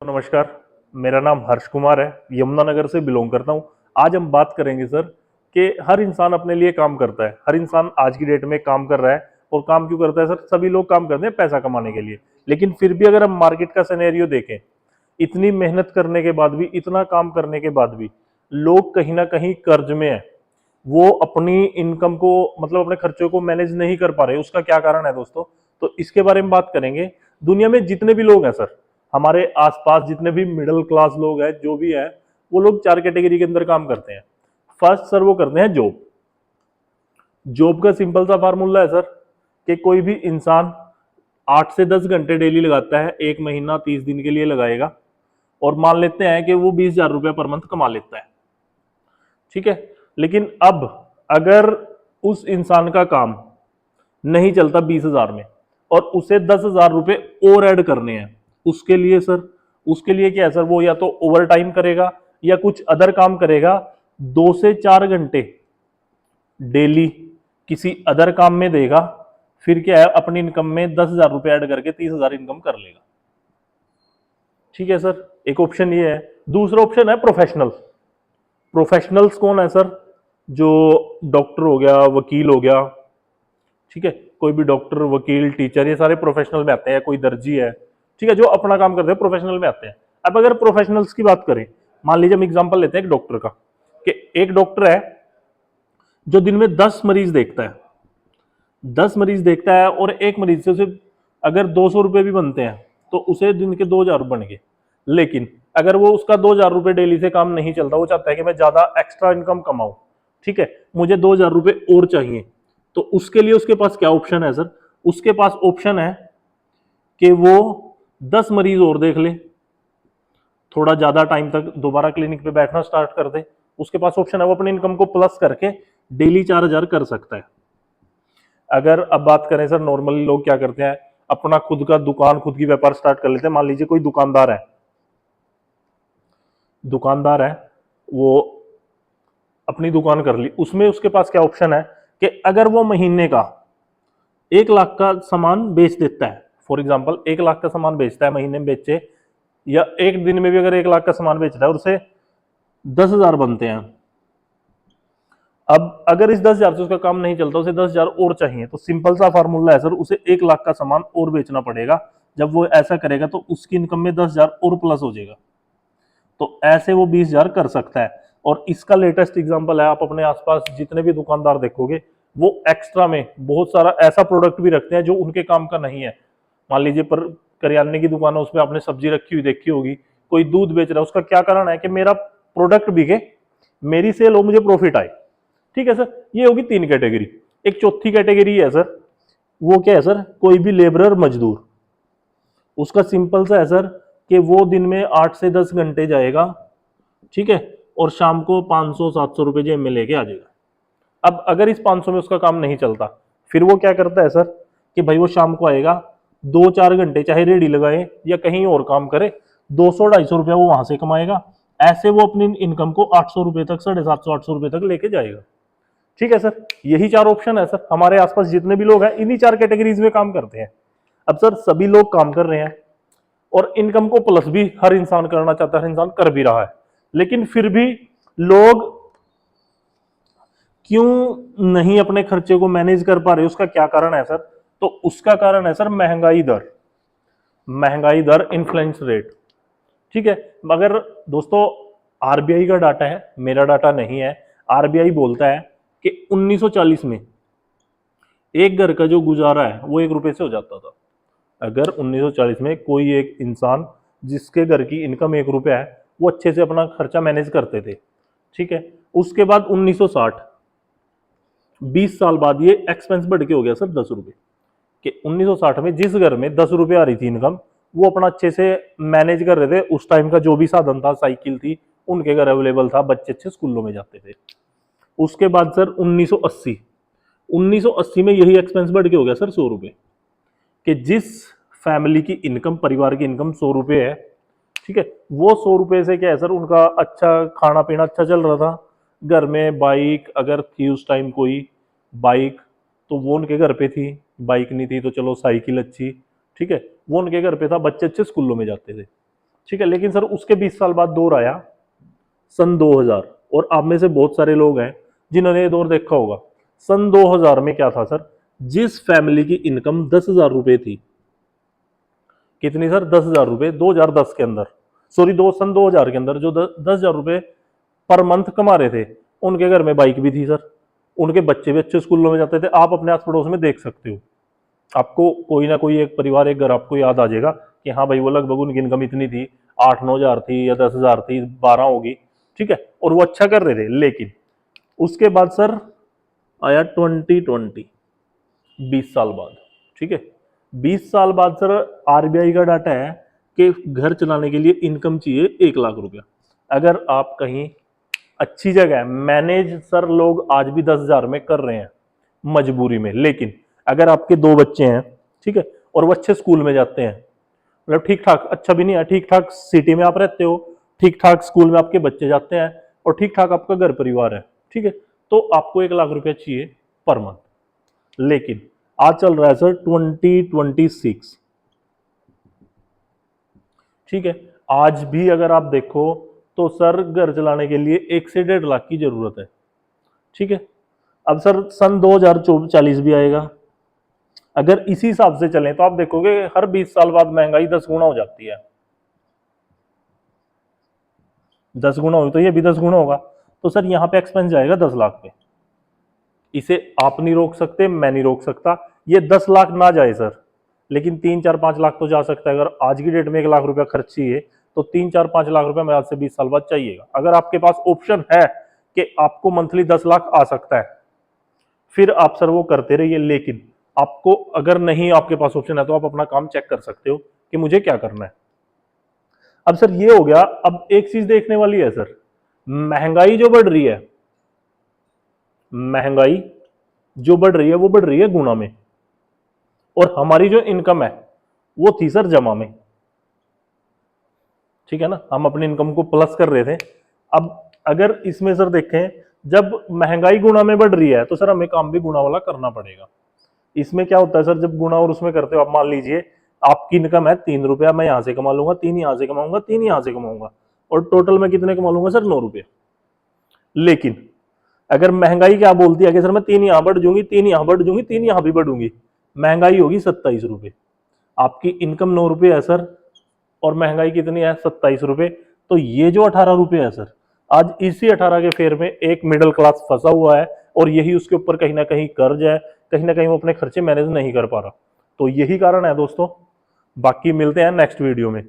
नमस्कार। मेरा नाम हर्ष कुमार है, यमुनानगर से बिलोंग करता हूँ। आज हम बात करेंगे सर कि हर इंसान अपने लिए काम करता है। हर इंसान आज की डेट में काम कर रहा है। और काम क्यों करता है सर? सभी लोग काम करते हैं पैसा कमाने के लिए। लेकिन फिर भी अगर हम मार्केट का सिनेरियो देखें, इतनी मेहनत करने के बाद भी, इतना काम करने के बाद भी लोग कहीं ना कहीं कर्ज में है। वो अपनी इनकम को, मतलब अपने खर्चों को मैनेज नहीं कर पा रहे। उसका क्या कारण है दोस्तों? तो इसके बारे में बात करेंगे। दुनिया में जितने भी लोग हैं सर, हमारे आसपास जितने भी मिडिल क्लास लोग हैं, जो भी है, वो लोग चार कैटेगरी के अंदर काम करते हैं। फर्स्ट सर वो करते हैं जॉब। जॉब का सिंपल सा फार्मूला है सर कि कोई भी इंसान 8 से 10 घंटे डेली लगाता है, एक महीना 30 दिन के लिए लगाएगा, और मान लेते हैं कि वो 20,000 रुपया पर मंथ कमा लेता है। ठीक है। लेकिन अब अगर उस इंसान का काम नहीं चलता 20,000 में, और उसे 10,000 रुपए और ऐड करने हैं, उसके लिए सर, उसके लिए क्या है सर? वो या तो ओवर टाइम करेगा या कुछ अदर काम करेगा। 2 से 4 घंटे डेली किसी अदर काम में देगा। फिर क्या है, अपनी इनकम में 10,000 रुपए ऐड करके 30,000 इनकम कर लेगा। ठीक है सर, एक ऑप्शन ये है। दूसरा ऑप्शन है प्रोफेशनल। प्रोफेशनल्स कौन है सर? जो डॉक्टर हो गया, वकील हो गया। ठीक है, कोई भी डॉक्टर, वकील, टीचर, ये सारे प्रोफेशनल में आते हैं। कोई दर्जी है, ठीक है, जो अपना काम करते हैं, प्रोफेशनल में आते हैं। अब अगर प्रोफेशनल्स की बात करें, मान लीजिए हम एग्जांपल लेते हैं एक डॉक्टर का, कि एक डॉक्टर है जो दिन में 10 मरीज देखता है। 10 मरीज देखता है, और एक मरीज से उसे अगर 200 रुपए भी बनते हैं तो उसे दिन के 2,000 बन गए। लेकिन अगर वो, उसका 2,000 रुपए डेली से काम नहीं चलता, वो चाहता है कि मैं ज्यादा एक्स्ट्रा इनकम कमाऊं, ठीक है, मुझे 2,000 रुपए और चाहिए, तो उसके लिए उसके पास क्या ऑप्शन है सर? उसके पास ऑप्शन है कि वो 10 मरीज और देख ले, थोड़ा ज्यादा टाइम तक दोबारा क्लिनिक पे बैठना स्टार्ट कर दे। उसके पास ऑप्शन है, वो अपनी इनकम को प्लस करके डेली 4,000 कर सकता है। अगर अब बात करें सर, नॉर्मली लोग क्या करते हैं, अपना खुद का दुकान, खुद की व्यापार स्टार्ट कर लेते हैं। मान लीजिए कोई दुकानदार है, दुकानदार है, वो अपनी दुकान कर ली। उसमें उसके पास क्या ऑप्शन है कि अगर वो महीने का 1 लाख का सामान बेच देता है, फॉर एग्जाम्पल 1 लाख का सामान बेचता है, महीने में बेचे, या एक दिन में भी अगर 1 लाख का सामान बेचता है और उसे 10,000 बनते हैं। अब अगर इस 10,000 से उसका काम नहीं चलता, उसे 10,000 और चाहिए, तो सिंपल सा फार्मूला है सर, उसे 1 लाख का सामान और बेचना पड़ेगा। जब वो ऐसा करेगा तो उसकी इनकम में 10,000 और प्लस हो जाएगा। तो ऐसे वो 20,000 कर सकता है। और इसका लेटेस्ट एग्जांपल है, आप अपने आसपास जितने भी दुकानदार देखोगे, वो एक्स्ट्रा में बहुत सारा ऐसा प्रोडक्ट भी रखते हैं जो उनके काम का नहीं है। मान लीजिए पर करियाने की दुकान है, उसमें आपने सब्जी रखी हुई देखी होगी। कोई दूध बेच रहा है, उसका क्या कारण है कि मेरा प्रोडक्ट बिके, मेरी सेल हो, मुझे प्रॉफिट आए। ठीक है सर, ये होगी 3 कैटेगरी। एक चौथी कैटेगरी है सर, वो क्या है सर? कोई भी लेबरर, मजदूर। उसका सिंपल सा है सर कि वो दिन में 8 से 10 घंटे जाएगा, ठीक है, और शाम को 500-700 रुपए जेब में लेके आ जाएगा। अब अगर इस 500 में उसका काम नहीं चलता, फिर वो क्या करता है सर कि भाई वो शाम को आएगा, 2-4 घंटे चाहे रेडी लगाए या कहीं और काम करे, 200-250 रुपया वो वहां से कमाएगा। ऐसे वो अपनी इनकम को 800 रुपए तक, 750-800 रुपए तक लेके जाएगा। ठीक है सर, यही 4 ऑप्शन है सर। हमारे आसपास जितने भी लोग हैं, इन्हीं 4 कैटेगरीज में काम करते हैं। अब सर सभी लोग काम कर रहे हैं, और इनकम को प्लस भी हर इंसान करना चाहता है, हर इंसान कर भी रहा है। लेकिन फिर भी लोग क्यों नहीं अपने खर्चे को मैनेज कर पा रहे? उसका क्या कारण है सर? तो उसका कारण है सर महंगाई दर। महंगाई दर, इन्फ्लेशन रेट। ठीक है, मगर दोस्तों आरबीआई का डाटा है, मेरा डाटा नहीं है। आरबीआई बोलता है कि 1940 में एक घर का जो गुजारा है वो 1 रुपए से हो जाता था। अगर 1940 में कोई एक इंसान जिसके घर की इनकम 1 रुपया है, वो अच्छे से अपना खर्चा मैनेज करते थे। ठीक है, उसके बाद 1960, 20 साल बाद ये एक्सपेंस बढ़ के हो गया सर 10 रुपए। कि 1960 में जिस घर में 10 रुपए आ रही थी इनकम, वो अपना अच्छे से मैनेज कर रहे थे। उस टाइम का जो भी साधन था, साइकिल थी, उनके घर अवेलेबल था, बच्चे अच्छे स्कूलों में जाते थे। उसके बाद सर 1980, 1980 में यही एक्सपेंस बढ़ के हो गया सर 100 रुपए। कि जिस फैमिली की इनकम, परिवार की इनकम 100 रुपए है, ठीक है, वो 100 रुपए से क्या है सर, उनका अच्छा खाना पीना अच्छा चल रहा था। घर में बाइक अगर थी उस टाइम, कोई बाइक, तो वो उनके घर पे थी। बाइक नहीं थी तो चलो साइकिल अच्छी, ठीक है, वो उनके घर पे था, बच्चे अच्छे स्कूलों में जाते थे। ठीक है। लेकिन सर उसके 20 साल बाद दौर आया सन 2000, और आप में से बहुत सारे लोग हैं जिन्होंने ये दौर देखा होगा। सन 2000 में क्या था सर, जिस फैमिली की इनकम 10,000 रुपए थी, कितनी सर, 10,000 रुपए 2010 के अंदर, सॉरी दो सन 2000 के अंदर जो 10,000 रुपए पर मंथ कमा रहे थे, उनके घर में बाइक भी थी सर, उनके बच्चे भी अच्छे स्कूलों में जाते थे। आप अपने आस पड़ोस में देख सकते हो, आपको कोई ना कोई एक परिवार, एक घर आपको याद आ जाएगा कि हाँ भाई वो लगभग उनकी इनकम इतनी थी, 8-9 हजार थी या 10,000 थी, 12 होगी, ठीक है, और वो अच्छा कर रहे थे। लेकिन उसके बाद सर आया 2020, 20 साल बाद, ठीक है, 20 साल बाद सर आरबीआई का डाटा है कि घर चलाने के लिए इनकम चाहिए 1 लाख रुपया। अगर आप कहीं अच्छी जगह है, मैनेज सर लोग आज भी 10,000 में कर रहे हैं मजबूरी में। लेकिन अगर आपके 2 बच्चे हैं, ठीक है, और वो अच्छे स्कूल में जाते हैं, मतलब ठीक ठाक, अच्छा भी नहीं है, ठीक ठाक सिटी में आप रहते हो, ठीक ठाक स्कूल में आपके बच्चे जाते हैं, और ठीक ठाक आपका घर परिवार है, ठीक है, तो आपको 1 लाख रुपया चाहिए पर मंथ। लेकिन आज चल रहा है सर 2026, ठीक है, आज भी अगर आप देखो तो सर घर चलाने के लिए 1 से 1.5 लाख की जरूरत है, ठीक है। अब सर सन 2040 भी आएगा, अगर इसी हिसाब से चलें तो आप देखोगे हर 20 साल बाद महंगाई 10 गुना हो जाती है। 10 गुना हुई तो ये भी 10 गुना होगा, तो सर यहाँ पे एक्सपेंस जाएगा 10 लाख पे। इसे आप नहीं रोक सकते, मैं नहीं रोक सकता, ये 10 लाख ना जाए सर, लेकिन 3-4-5 लाख तो जा सकता है। अगर आज की डेट में 1 लाख रुपया खर्च चाहिए तो 3-4-5 लाख रुपया मैं आज से 20 साल बाद चाहिएगा। अगर आपके पास ऑप्शन है कि आपको मंथली 10 लाख आ सकता है, फिर आप सर वो करते रहिए। लेकिन आपको अगर नहीं, आपके पास ऑप्शन है, तो आप अपना काम चेक कर सकते हो कि मुझे क्या करना है। अब सर ये हो गया, अब एक चीज देखने वाली है सर, महंगाई जो बढ़ रही है, महंगाई जो बढ़ रही है वो बढ़ रही है गुना में, और हमारी जो इनकम है वो थी सर जमा में, ठीक है ना, हम अपनी इनकम को प्लस कर रहे थे। अब अगर इसमें सर देखें, जब महंगाई गुना में बढ़ रही है तो सर हमें काम भी गुना वाला करना पड़ेगा। इसमें क्या होता है सर, जब गुना और उसमें करते हो, आप मान लीजिए आपकी इनकम है 3 रुपया, मैं यहां से कमा लूंगा 3, यहां से कमाऊंगा 3, यहां से कमाऊंगा, और टोटल में कितने कमा लूंगा सर, 9 रुपये। लेकिन अगर महंगाई क्या बोलती है कि सर मैं 3 यहां बढ़ जाऊंगी, 3 यहां बढ़ जाऊंगी, 3 यहां भी बढ़ूंगी, महंगाई होगी 27 रुपये, आपकी इनकम 9 रुपये है सर, और महंगाई कितनी है, 27 रुपये। तो ये जो 18 रुपये है सर, आज इसी 18 के फेर में एक मिडिल क्लास फंसा हुआ है, और यही उसके ऊपर कहीं ना कहीं कर्ज है, कहीं ना कहीं वो अपने खर्चे मैनेज नहीं कर पा रहा। तो यही कारण है दोस्तों। बाकी मिलते हैं नेक्स्ट वीडियो में।